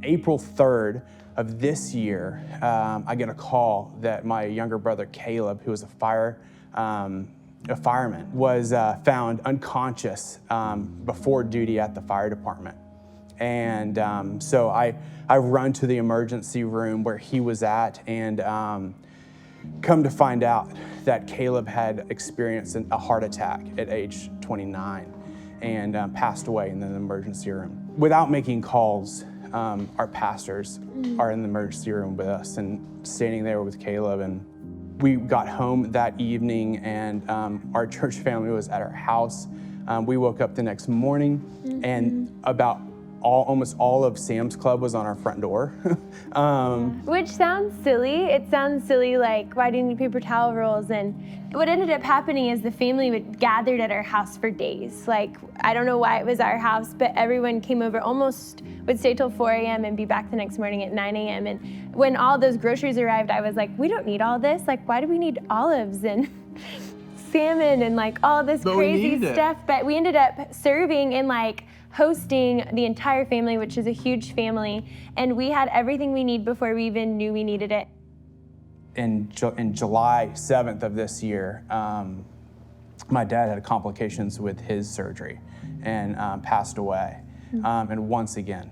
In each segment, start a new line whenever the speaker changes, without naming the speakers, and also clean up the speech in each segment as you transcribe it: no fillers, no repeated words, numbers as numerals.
April 3rd of this year, I get a call that my younger brother Caleb, who was a fireman, was found unconscious before duty at the fire department. And so I run to the emergency room where he was at, and come to find out that Caleb had experienced a heart attack at age 29 and passed away in the emergency room. Without making calls, our pastors are in the emergency room with us and standing there with Caleb. And we got home that evening, and our church family was at our house. We woke up the next morning, and almost all of Sam's Club was on our front door.
Which sounds silly. It sounds silly, like, why do you need paper towel rolls? And what ended up happening is the family gathered at our house for days. Like, I don't know why it was our house, but everyone came over, almost would stay till 4 a.m. and be back the next morning at 9 a.m. And when all those groceries arrived, I was like, we don't need all this. Like, why do we need olives and salmon and like all this crazy stuff? But we ended up serving and like hosting the entire family, which is a huge family, and we had everything we need before we even knew we needed it.
In July 7th of this year, my dad had complications with his surgery and passed away. And once again,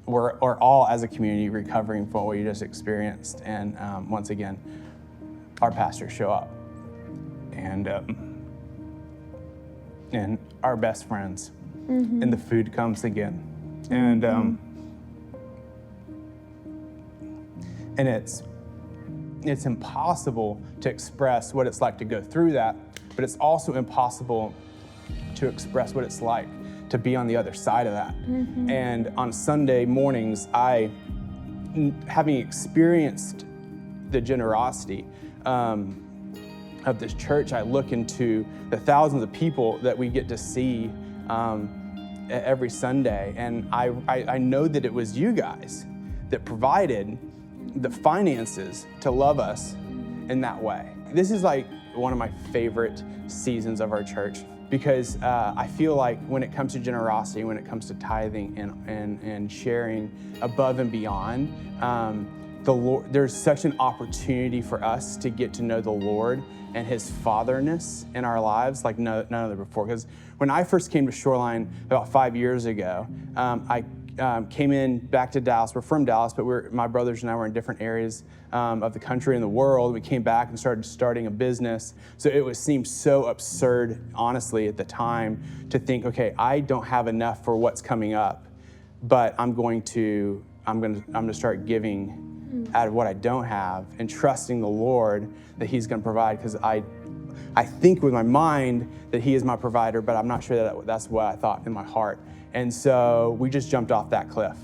we're all as a community recovering from what we just experienced. And once again, our pastors show up, and our best friends, and the food comes again. And it's impossible to express what it's like to go through that, but it's also impossible to express what it's like to be on the other side of that. And on Sunday mornings, having experienced the generosity of this church, I look into the thousands of people that we get to see every Sunday, and I know that it was you guys that provided the finances to love us in that way. This is like one of my favorite seasons of our church, because I feel like when it comes to generosity, when it comes to tithing and sharing above and beyond, the Lord, there's such an opportunity for us to get to know the Lord and His fatherness in our lives like none other before. Because when I first came to Shoreline about 5 years ago, I came in back to Dallas. We're from Dallas, but my brothers and I were in different areas of the country and the world. We came back and starting a business. So it seemed so absurd, honestly, at the time to think, okay, I don't have enough for what's coming up, but I'm going to start giving out of what I don't have and trusting the Lord that He's going to provide, because I think with my mind that He is my provider, but I'm not sure that's what I thought in my heart. And so we just jumped off that cliff.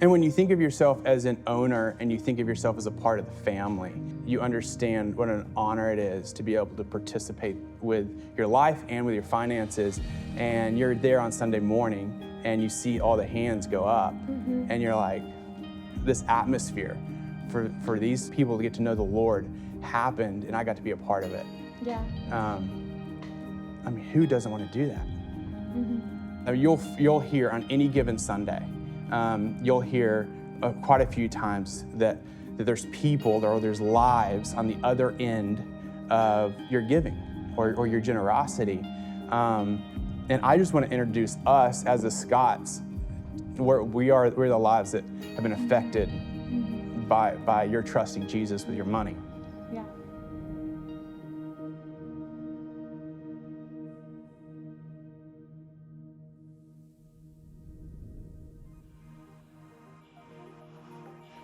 And when you think of yourself as an owner and you think of yourself as a part of the family, you understand what an honor it is to be able to participate with your life and with your finances. And you're there on Sunday morning and you see all the hands go up, and you're like, this atmosphere for these people to get to know the Lord happened, and I got to be a part of it.
Yeah.
I mean, who doesn't want to do that? I mean, you'll hear on any given Sunday, you'll hear quite a few times that there's people or there's lives on the other end of your giving or your generosity. And I just want to introduce us as the Scots. We're the lives that have been affected by your trusting Jesus with your money.
Yeah.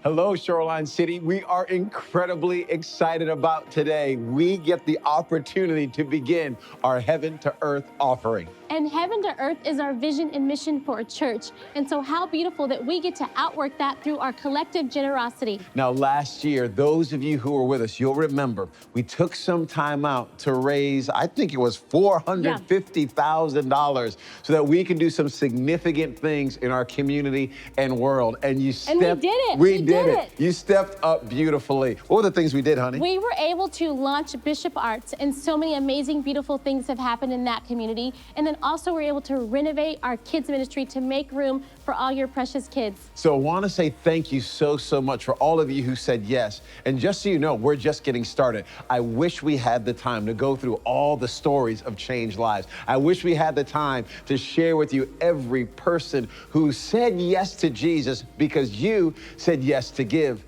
Hello, Shoreline City. We are incredibly excited about today. We get the opportunity to begin our Heaven to Earth offering.
And Heaven to Earth is our vision and mission for a church. And so how beautiful that we get to outwork that through our collective generosity.
Now, last year, those of you who were with us, you'll remember, we took some time out to raise, I think it was $450,000 so that we can do some significant things in our community and world. And we did it. We did did it. You stepped up beautifully. What were the things we did, honey?
We were able to launch Bishop Arts, and so many amazing, beautiful things have happened in that community. And then also we're able to renovate our kids ministry to make room for all your precious kids.
So I want to say thank you so much for all of you who said yes. And just so you know, we're just getting started. I wish we had the time to go through all the stories of changed lives. I wish we had the time to share with you every person who said yes to Jesus because you said yes to give.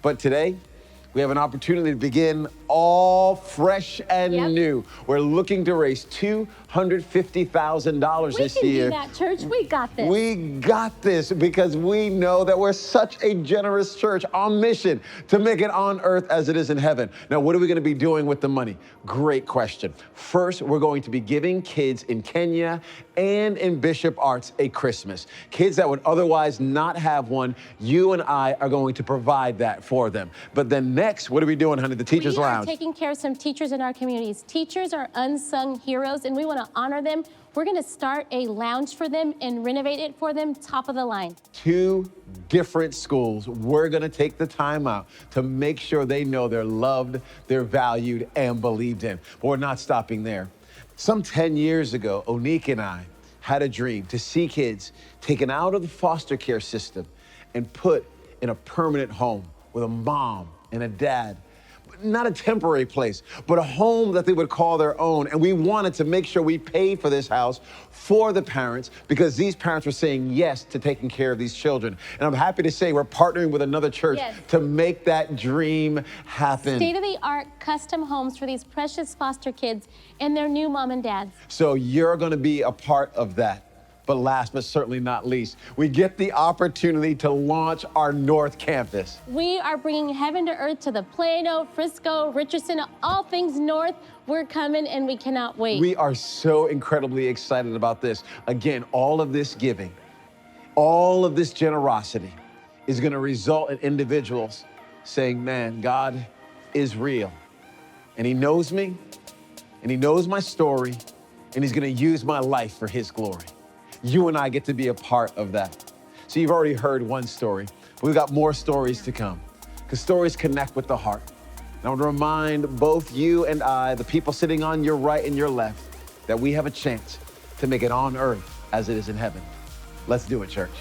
But today, we have an opportunity to begin all fresh and new. We're looking to raise $250,000 this year.
We can do that, church. We got this.
We got this because we know that we're such a generous church on mission to make it on earth as it is in heaven. Now, what are we going to be doing with the money? Great question. First, we're going to be giving kids in Kenya and in Bishop Arts a Christmas. Kids that would otherwise not have one, you and I are going to provide that for them. But then next, what are we doing, honey? The Teachers Lounge.
We are taking care of some teachers in our communities. Teachers are unsung heroes, and we want to honor them. We're going to start a lounge for them and renovate it for them, top of the line. 2
different schools. We're going to take the time out to make sure they know they're loved, they're valued, and believed in. But we're not stopping there. Some 10 years ago, Onika and I had a dream to see kids taken out of the foster care system and put in a permanent home with a mom and a dad. Not a temporary place, but a home that they would call their own. And we wanted to make sure we paid for this house for the parents because these parents were saying yes to taking care of these children. And I'm happy to say we're partnering with another church to make that dream happen.
State-of-the-art custom homes for these precious foster kids and their new mom and dads.
So you're going to be a part of that. But last but certainly not least, we get the opportunity to launch our North Campus.
We are bringing heaven to earth to the Plano, Frisco, Richardson, all things north. We're coming and we cannot wait.
We are so incredibly excited about this. Again, all of this giving, all of this generosity is going to result in individuals saying, man, God is real. And he knows me, and he knows my story, and he's going to use my life for his glory. You and I get to be a part of that. So you've already heard one story. We've got more stories to come because stories connect with the heart. And I want to remind both you and I, the people sitting on your right and your left, that we have a chance to make it on earth as it is in heaven. Let's do it, church.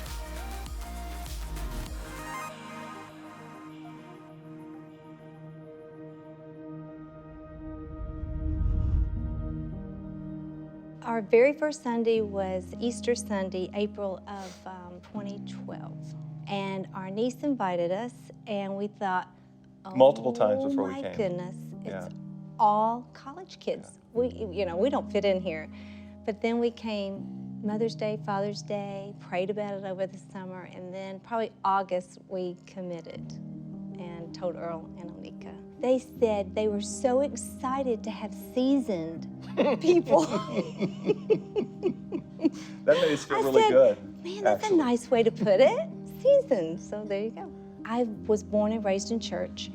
Our very first Sunday was Easter Sunday, April of 2012. And our niece invited us, and we thought,
multiple times before we came.
Oh my goodness, it's all college kids.
Yeah.
We don't fit in here. But then we came Mother's Day, Father's Day, prayed about it over the summer, and then probably August we committed and told Earl and Onika. They said they were so excited to have seasoned people.
That made us feel
I
really
said,
good.
Man, that's a nice way to put it. Seasoned. So there you go. I was born and raised in church,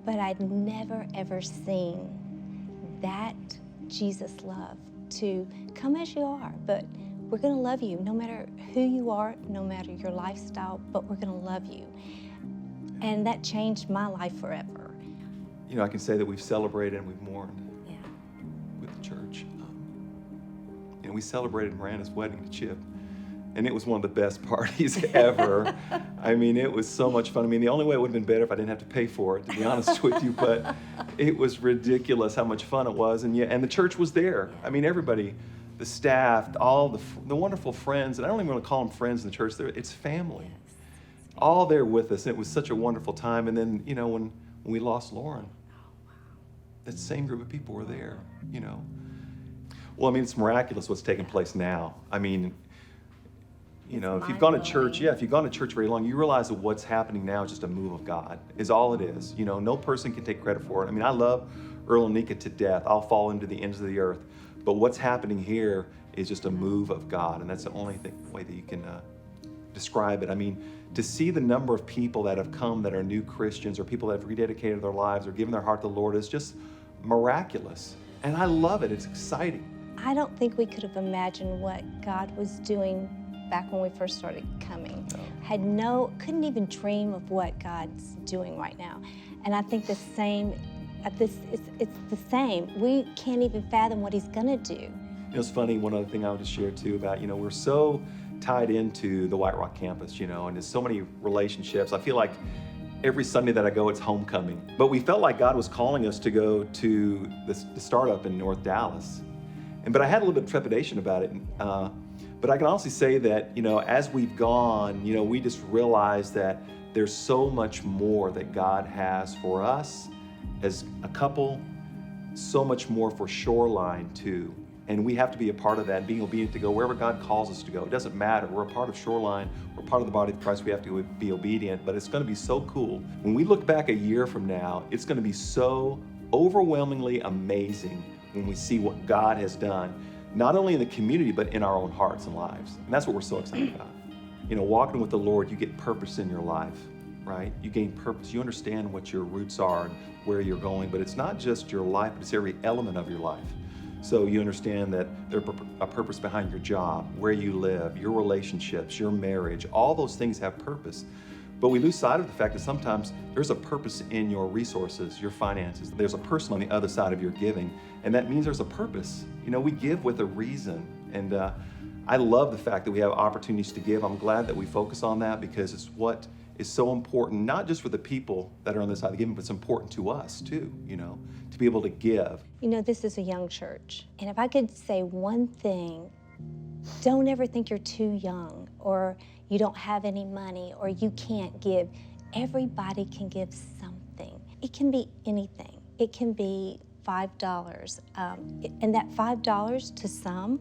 but I'd never, ever seen that Jesus love to come as you are, but we're going to love you no matter who you are, no matter your lifestyle, but we're going to love you. And that changed my life forever.
You know, I can say that we've celebrated and we've mourned with the church. And we celebrated Miranda's wedding to Chip, and it was one of the best parties ever. I mean, it was so much fun. I mean, the only way it would have been better if I didn't have to pay for it, to be honest with you, but it was ridiculous how much fun it was. And and the church was there. I mean, everybody, the staff, all the wonderful friends, and I don't even want to call them friends in the church, it's family. All there with us. And it was such a wonderful time. And then, you know, when we lost Lauren, that same group of people were there, you know. Well, I mean, it's miraculous what's taking place now. I mean, you know, if you've gone to church, if you've gone to church very long, you realize that what's happening now is just a move of God, is all it is. You know, no person can take credit for it. I mean, I love Earl and Nika to death. I'll fall into the ends of the earth. But what's happening here is just a move of God, and that's the only way that you can describe it. I mean, to see the number of people that have come that are new Christians or people that have rededicated their lives or given their heart to the Lord is just miraculous. And I love it. It's exciting.
I don't think we could have imagined what God was doing back when we first started coming.
No.
couldn't even dream of what God's doing right now. And I think the same, it's the same. We can't even fathom what he's gonna do.
You know, it's funny, one other thing I would just share too about, we're so tied into the White Rock campus, and there's so many relationships. I feel like every Sunday that I go, it's homecoming. But we felt like God was calling us to go to the startup in North Dallas. But I had a little bit of trepidation about it. But I can honestly say that, as we've gone, we just realized that there's so much more that God has for us as a couple, so much more for Shoreline too. And we have to be a part of that, being obedient to go wherever God calls us to go. It doesn't matter. We're a part of Shoreline. We're part of the body of Christ. We have to be obedient. But it's going to be so cool. When we look back a year from now, it's going to be so overwhelmingly amazing when we see what God has done, not only in the community, but in our own hearts and lives. And that's what we're so excited about. Walking with the Lord, you get purpose in your life, right? You gain purpose. You understand what your roots are and where you're going. But it's not just your life, but it's every element of your life. So you understand that there's a purpose behind your job, where you live, your relationships, your marriage. All those things have purpose. But we lose sight of the fact that sometimes there's a purpose in your resources, your finances. There's a person on the other side of your giving, and that means there's a purpose. We give with a reason. And I love the fact that we have opportunities to give. I'm glad that we focus on that because it's what is so important, not just for the people that are on this side of giving, but it's important to us too, to be able to give.
This is a young church. And if I could say one thing, don't ever think you're too young or you don't have any money or you can't give. Everybody can give something. It can be anything. It can be $5. And that $5 to some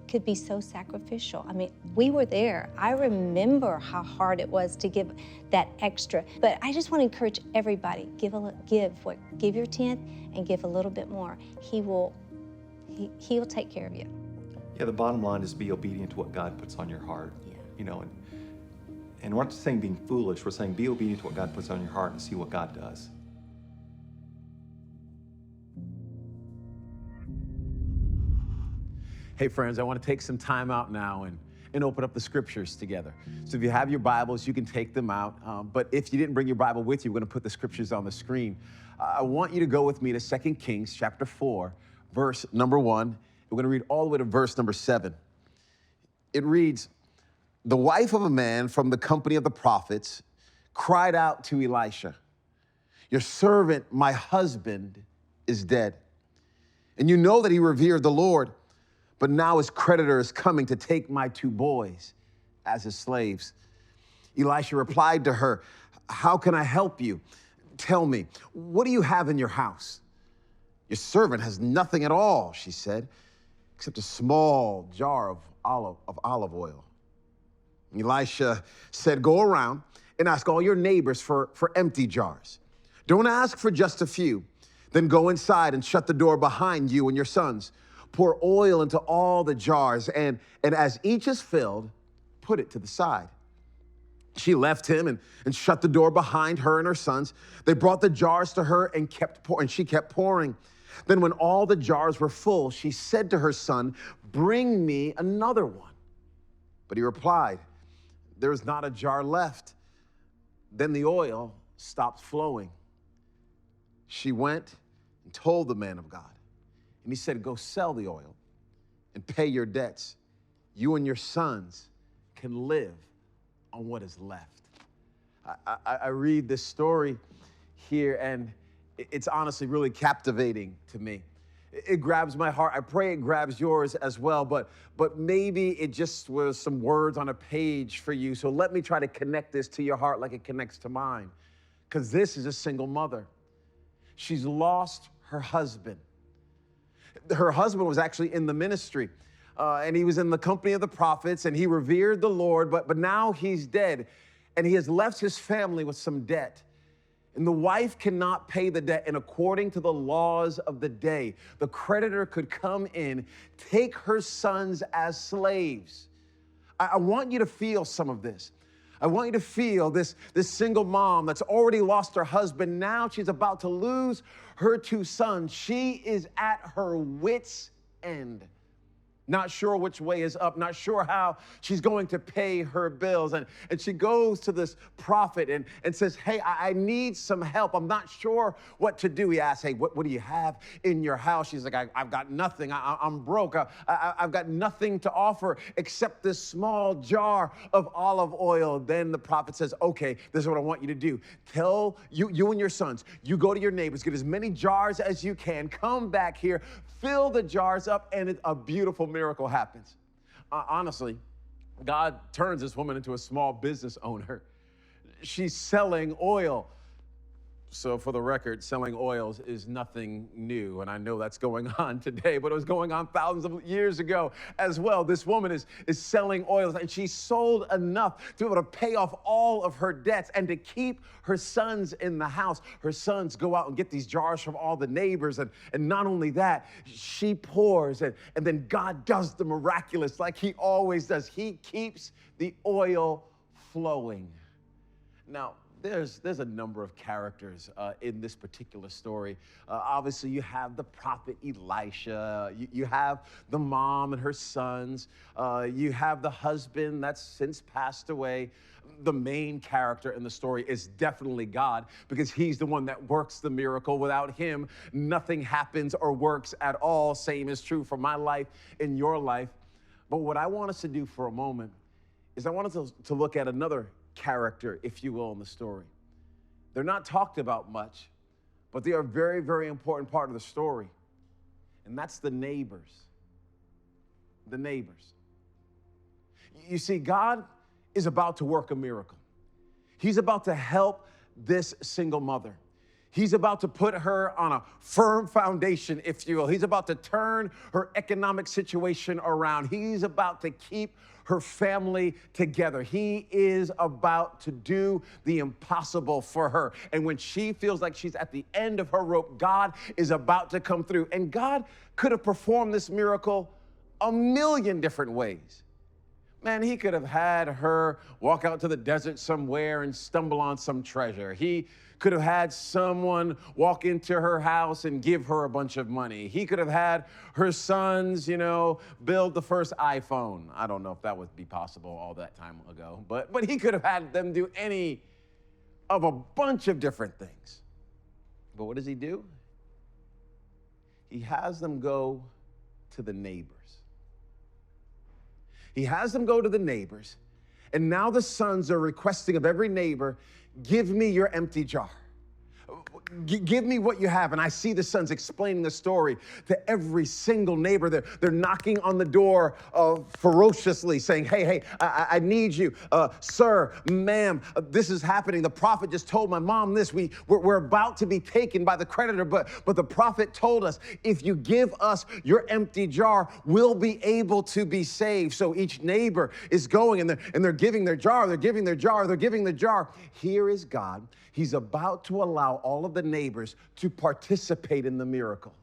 could be so sacrificial. We were there. I remember how hard it was to give that extra. But I just want to encourage everybody, give your tenth and give a little bit more. He'll take care of you.
Yeah, the bottom line is be obedient to what God puts on your heart. And we're not saying being foolish, we're saying be obedient to what God puts on your heart and see what God does.
Hey friends, I want to take some time out now and open up the scriptures together. So if you have your Bibles, you can take them out. But if you didn't bring your Bible with you, we're going to put the scriptures on the screen. I want you to go with me to 2 Kings chapter 4, verse number 1. We're going to read all the way to verse number 7. It reads, "The wife of a man from the company of the prophets cried out to Elisha, 'Your servant, my husband, is dead. And you know that he revered the Lord. But now his creditor is coming to take my 2 boys as his slaves.' Elisha replied to her, 'How can I help you? Tell me, what do you have in your house?' 'Your servant has nothing at all,' she said, 'except a small jar of olive oil.' Elisha said, 'Go around and ask all your neighbors for empty jars. Don't ask for just a few. Then go inside and shut the door behind you and your sons. Pour oil into all the jars, and as each is filled, put it to the side.' She left him and shut the door behind her and her sons. They brought the jars to her and she kept pouring. Then when all the jars were full, she said to her son, 'Bring me another one.' But he replied, 'There is not a jar left.' Then the oil stopped flowing. She went and told the man of God. And he said, 'Go sell the oil and pay your debts. You and your sons can live on what is left.'" I read this story here, and it's honestly really captivating to me. It grabs my heart. I pray it grabs yours as well, but maybe it just was some words on a page for you. So let me try to connect this to your heart like it connects to mine, because this is a single mother. She's lost her husband. Her husband was actually in the ministry, and he was in the company of the prophets, and he revered the Lord, but now he's dead, and he has left his family with some debt. And the wife cannot pay the debt, and according to the laws of the day, the creditor could come in, take her sons as slaves. I want you to feel some of this. I want you to feel this single mom that's already lost her husband. Now she's about to lose her 2 sons. She is at her wit's end. not sure which way is up, not sure how she's going to pay her bills. And she goes to this prophet and says, hey, I need some help. I'm not sure what to do. He asks, hey, what do you have in your house? She's like, I've got nothing. I'm broke. I've got nothing to offer except this small jar of olive oil. Then the prophet says, okay, this is what I want you to do. Tell you and your sons, you go to your neighbors, get as many jars as you can, come back here, fill the jars up, and a beautiful miracle happens. Honestly, God turns this woman into a small business owner. She's selling oil. So for the record, selling oils is nothing new, and I know that's going on today, but it was going on thousands of years ago as well. This woman is selling oils, and she sold enough to be able to pay off all of her debts and to keep her sons in the house. Her sons go out and get these jars from all the neighbors, and not only that, she pours, and then God does the miraculous like he always does. He keeps the oil flowing. Now, there's a number of characters in this particular story. Obviously, you have the prophet Elisha. You have the mom and her sons. You have the husband that's since passed away. The main character in the story is definitely God, because he's the one that works the miracle. Without him, nothing happens or works at all. Same is true for my life and your life. But what I want us to do for a moment is I want us to look at another character, if you will, in the story. They're not talked about much, but they are a very, very important part of the story. And that's the neighbors. The neighbors. You see, God is about to work a miracle. He's about to help this single mother. He's about to put her on a firm foundation, if you will. He's about to turn her economic situation around. He's about to keep her family together. He is about to do the impossible for her. And when she feels like she's at the end of her rope, God is about to come through. And God could have performed this miracle a million different ways. Man, he could have had her walk out to the desert somewhere and stumble on some treasure. He could have had someone walk into her house and give her a bunch of money. He could have had her sons, build the first iPhone. I don't know if that would be possible all that time ago, but he could have had them do any of a bunch of different things. But what does he do? He has them go to the neighbors. He has them go to the neighbors, and now the sons are requesting of every neighbor, give me your empty jar. Give me what you have. And I see the sons explaining the story to every single neighbor. They're knocking on the door ferociously, saying, hey, I need you. Sir, ma'am, this is happening. The prophet just told my mom this. We're about to be taken by the creditor, but the prophet told us, if you give us your empty jar, we'll be able to be saved. So each neighbor is going, and they're giving their jar. They're giving their jar. They're giving their jar. Here is God. He's about to allow all of the neighbors to participate in the miracle.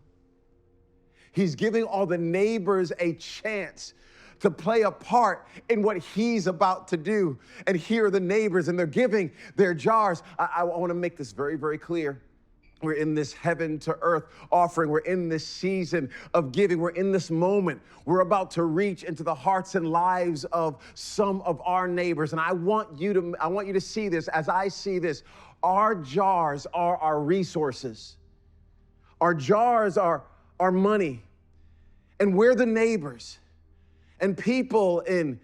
He's giving all the neighbors a chance to play a part in what he's about to do. And here are the neighbors, and they're giving their jars. I want to make this very, very clear. We're in this heaven to earth offering. We're in this season of giving. We're in this moment. We're about to reach into the hearts and lives of some of our neighbors. And I want you to see this as I see this. Our jars are our resources. Our jars are our money. And we're the neighbors. And people in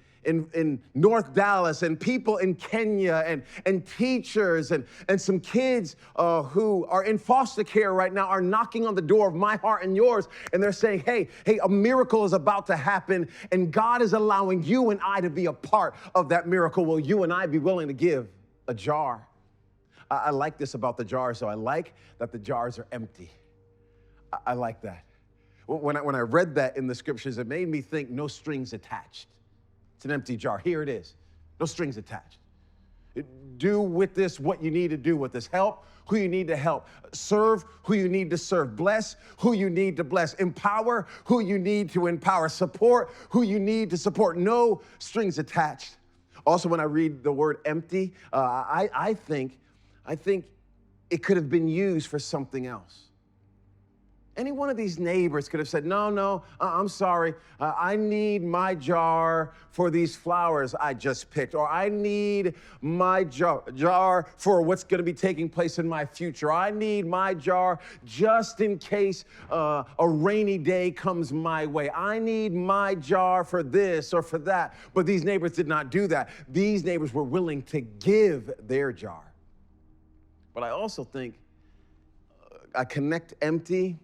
North Dallas, and people in Kenya, and teachers, and some kids who are in foster care right now are knocking on the door of my heart and yours, and they're saying, hey, a miracle is about to happen, and God is allowing you and I to be a part of that miracle. Will you and I be willing to give a jar? I like this about the jars, so I like that the jars are empty. I like that. When I read that in the scriptures, it made me think no strings attached. It's an empty jar. Here it is. No strings attached. Do with this what you need to do with this. Help who you need to help. Serve who you need to serve. Bless who you need to bless. Empower who you need to empower. Support who you need to support. No strings attached. Also, when I read the word empty, I think it could have been used for something else. Any one of these neighbors could have said, no, I'm sorry. I need my jar for these flowers I just picked, or I need my jar for what's going to be taking place in my future. I need my jar just in case a rainy day comes my way. I need my jar for this or for that. But these neighbors did not do that. These neighbors were willing to give their jar. But I also think I connect empty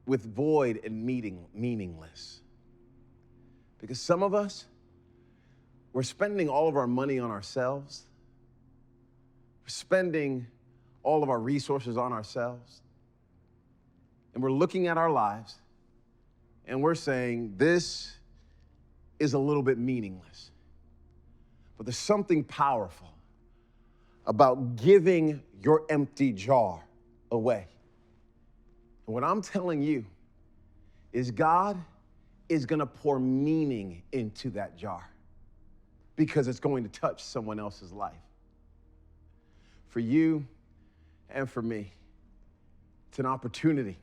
with void and meaningless. Because some of us, we're spending all of our money on ourselves. We're spending all of our resources on ourselves. And we're looking at our lives and we're saying, this is a little bit meaningless. But there's something powerful about giving your empty jar away. And what I'm telling you is God is going to pour meaning into that jar because it's going to touch someone else's life. For you and for me, it's an opportunity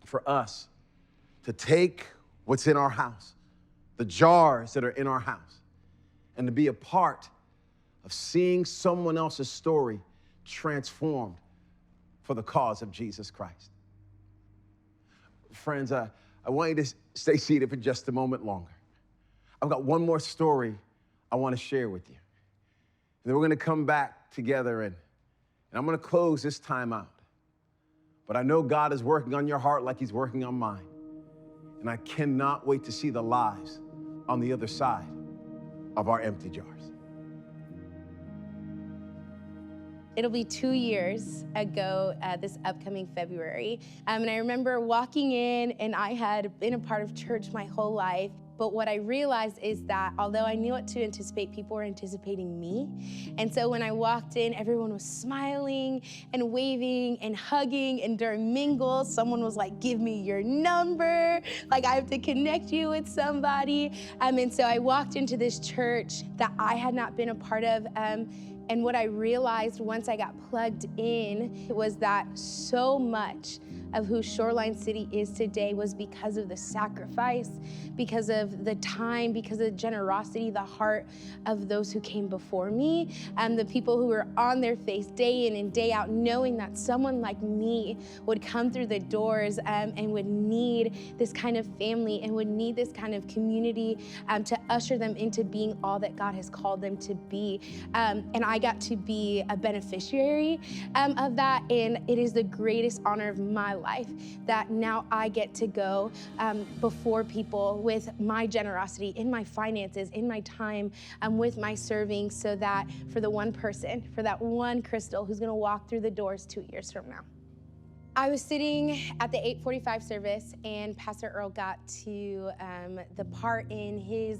for us to take what's in our house, the jars that are in our house, and to be a part of seeing someone else's story transformed for the cause of Jesus Christ. Friends, I want you to stay seated for just a moment longer. I've got one more story I want to share with you. And then we're going to come back together and I'm going to close this time out. But I know God is working on your heart like he's working on mine. And I cannot wait to see the lives on the other side of our empty jars.
It'll be 2 years ago this upcoming February. And I remember walking in, and I had been a part of church my whole life. But what I realized is that although I knew what to anticipate, people were anticipating me. And so when I walked in, everyone was smiling and waving and hugging. And during mingles, someone was like, give me your number. Like, I have to connect you with somebody. And so I walked into this church that I had not been a part of. And what I realized once I got plugged in was that so much of who Shoreline City is today was because of the sacrifice, because of the time, because of the generosity, the heart of those who came before me, and the people who were on their face day in and day out, knowing that someone like me would come through the doors and would need this kind of family and would need this kind of community to usher them into being all that God has called them to be. And I got to be a beneficiary of that, and it is the greatest honor of my life that now I get to go before people with my generosity, in my finances, in my time, with my serving, so that for the one person, for that one Crystal who's gonna walk through the doors 2 years from now. I was sitting at the 8:45 service, and Pastor Earl got to the part in his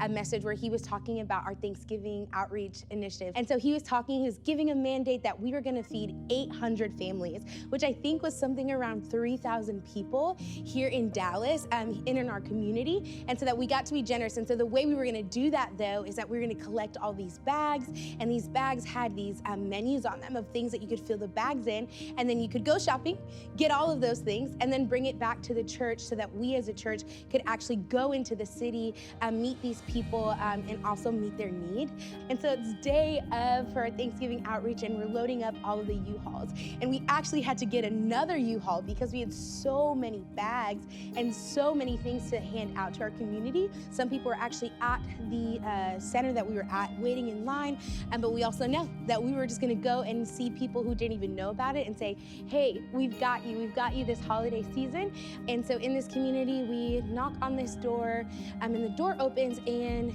message where he was talking about our Thanksgiving outreach initiative. And so he was giving a mandate that we were gonna feed 800 families, which I think was something around 3,000 people here in Dallas, in our community. And so that we got to be generous. And so the way we were gonna do that, though, is that we were gonna collect all these bags, and these bags had these menus on them of things that you could fill the bags in, and then you could go shopping, get all of those things, and then bring it back to the church so that we as a church could actually go into the city, meet these people, and also meet their need. And so it's day of for our Thanksgiving outreach, and we're loading up all of the U-Hauls. And we actually had to get another U-Haul because we had so many bags and so many things to hand out to our community. Some people were actually at the center that we were at waiting in line, but we also know that we were just gonna go and see people who didn't even know about it and say, hey, we've got you this holiday season. And so in this community, we knock on this door, and the door opens, and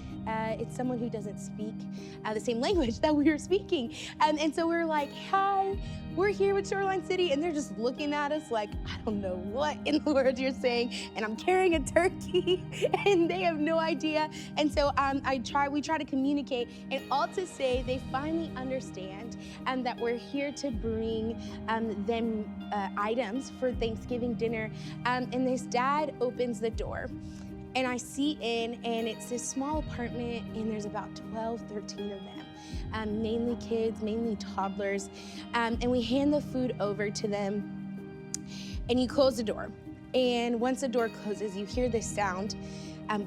it's someone who doesn't speak the same language that we were speaking. And so we're like, hi, we're here with Shoreline City, and they're just looking at us like, I don't know what in the world you're saying, and I'm carrying a turkey, and they have no idea. And so we try to communicate, and all to say they finally understand that we're here to bring them items for Thanksgiving dinner. And this dad opens the door, and I see in, and it's this small apartment, and there's about 12, 13 of them, mainly kids, mainly toddlers, and we hand the food over to them. and you close the door. And once the door closes, you hear this sound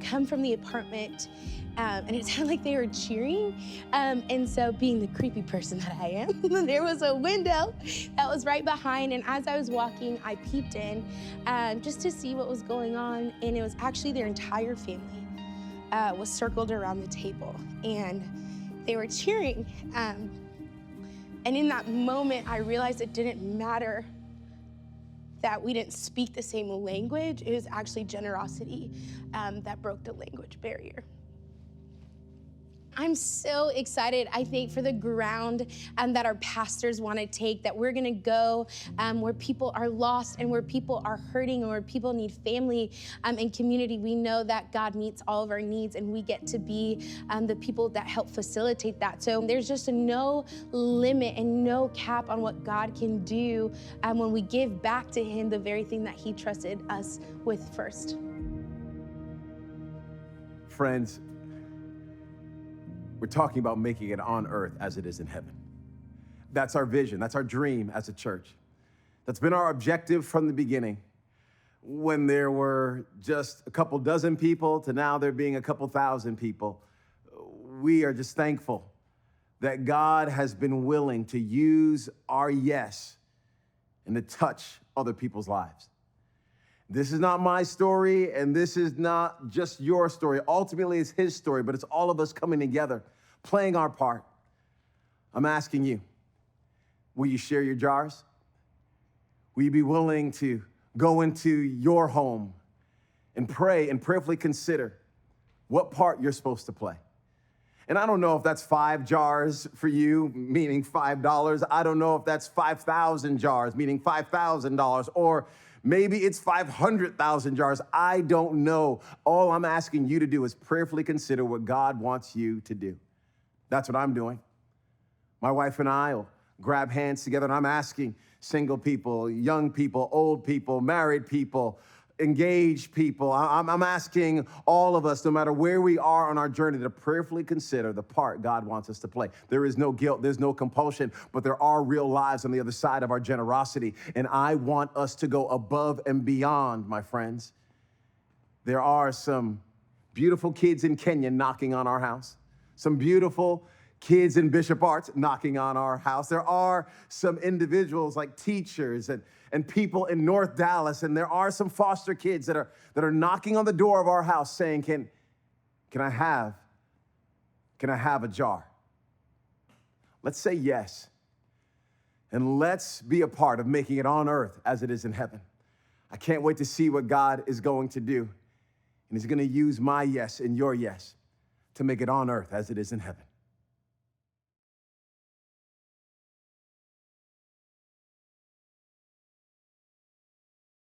come from the apartment, and it sounded like they were cheering. And so, being the creepy person that I am, there was a window that was right behind, and as I was walking, I peeped in just to see what was going on, and it was actually their entire family was circled around the table, and they were cheering. And in that moment, I realized it didn't matter that we didn't speak the same language. It was actually generosity that broke the language barrier. I'm so excited, I think, for the ground that our pastors want to take, that we're going to go where people are lost and where people are hurting and where people need family and community. We know that God meets all of our needs, and we get to be the people that help facilitate that. So there's just no limit and no cap on what God can do when we give back to him the very thing that he trusted us with first.
Friends, we're talking about making it on earth as it is in heaven. That's our vision. That's our dream as a church. That's been our objective from the beginning. When there were just a couple dozen people to now there being a couple thousand people, we are just thankful that God has been willing to use our yes and to touch other people's lives. This is not my story, and this is not just your story. Ultimately, it's his story, but it's all of us coming together, playing our part. I'm asking you, will you share your jars? Will you be willing to go into your home and pray and prayerfully consider what part you're supposed to play? And I don't know if that's 5 jars for you, meaning $5. I don't know if that's 5,000 jars, meaning $5,000, or maybe it's 500,000 jars. I don't know. All I'm asking you to do is prayerfully consider what God wants you to do. That's what I'm doing. My wife and I will grab hands together, and I'm asking single people, young people, old people, married people, engaged people. I'm asking all of us, no matter where we are on our journey, to prayerfully consider the part God wants us to play. There is no guilt, there's no compulsion, but there are real lives on the other side of our generosity. And I want us to go above and beyond, my friends. There are some beautiful kids in Kenya knocking on our house, some beautiful kids in Bishop Arts knocking on our house. There are some individuals like teachers and people in North Dallas, and there are some foster kids that are knocking on the door of our house saying, can I have a jar? Let's say yes, and let's be a part of making it on earth as it is in heaven. I can't wait to see what God is going to do, and he's going to use my yes and your yes to make it on earth as it is in heaven.